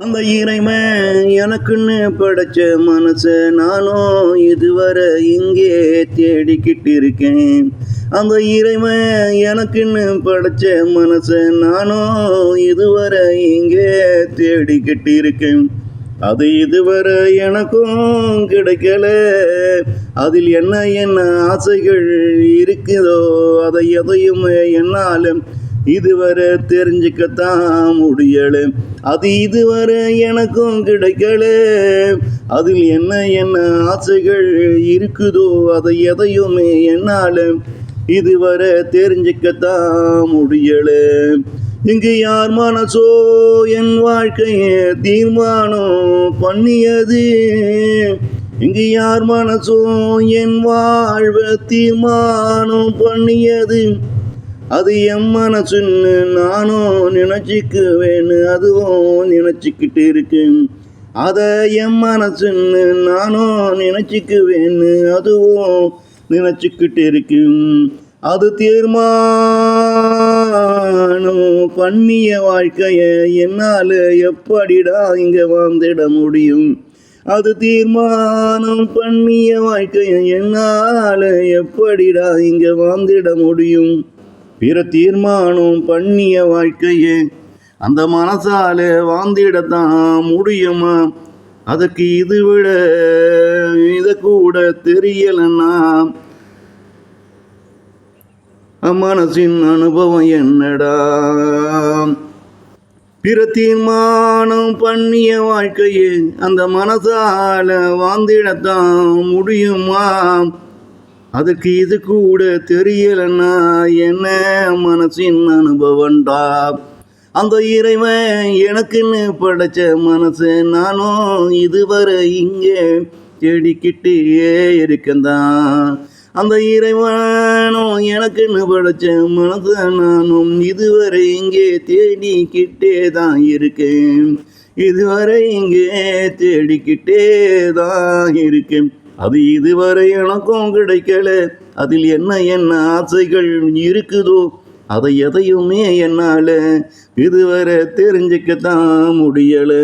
அந்த இறைவன் எனக்குன்னு படைச்ச மனச நானும் இதுவரை இங்கே தேடிக்கிட்டு இருக்கேன். அந்த இறைவன் எனக்குன்னு படைச்ச மனச நானும் இதுவரை இங்கே தேடிக்கிட்டு இருக்கேன். அது இதுவரை எனக்கும் கிடைக்கல. அதில் என்ன என்ன ஆசைகள் இருக்குதோ அதை எதையுமே என்னால் இதுவரை தெரிஞ்சுக்கத்தான் முடியல. அது இதுவரை எனக்கும் கிடைக்கல. அதில் என்ன என்ன ஆசைகள் இருக்குதோ அதை எதையுமே என்னால் இதுவரை தெரிஞ்சுக்கத்தான் முடியல. இங்கு யார் மனசோ என் வாழ்க்கையை தீர்மானம் பண்ணியது. இங்கு யார் மனசோ என் வாழ்வை தீர்மானம் பண்ணியது. அது என் மனசுன்னு நானும் நினச்சிக்குவேன்னு அதுவும் நினச்சிக்கிட்டு இருக்கேன். அதை என் மனசுன்னு நானும் நினச்சிக்குவேன்னு அதுவும் நினச்சிக்கிட்டு இருக்கேன். அது தீர்மானம் பண்ணிய வாழ்க்கையை என்னால் எப்படிடா இங்கே வாழ்ந்திட முடியும்? அது தீர்மானம் பண்ணிய வாழ்க்கையை என்னால் எப்படிடா இங்கே வாழ்ந்திட முடியும்? பிற தீர்மானம் பண்ணிய வாழ்க்கையே அந்த மனசால வாழ்ந்திடத்தான் முடியுமா? அதுக்கு இது விட இதை கூட தெரியலன்னா மனசின் அனுபவம் என்னடா? பிற தீர்மானம் பண்ணிய வாழ்க்கையே அந்த மனசால வாழ்ந்திடத்தான் முடியுமா? அதுக்கு இது கூட தெரியலன்னா என்ன மனசின் அனுபவம்டா? அந்த இறைவன் எனக்குன்னு படைச்ச மனசு நானும் இதுவரை இங்கே தேடிக்கிட்டே இருக்கந்தான். அந்த இறைவனும் எனக்குன்னு படைச்ச மனசு நானும் இதுவரை இங்கே தேடிக்கிட்டே தான் இருக்கேன். இதுவரை இங்கே தேடிக்கிட்டே தான் இருக்கேன். அது இதுவரை எனக்கும் கிடைக்கல. அதில் என்ன என்ன ஆசைகள் இருக்குதோ அதை எதையுமே என்னால் இதுவரை தெரிஞ்சுக்கத்தான் முடியலை.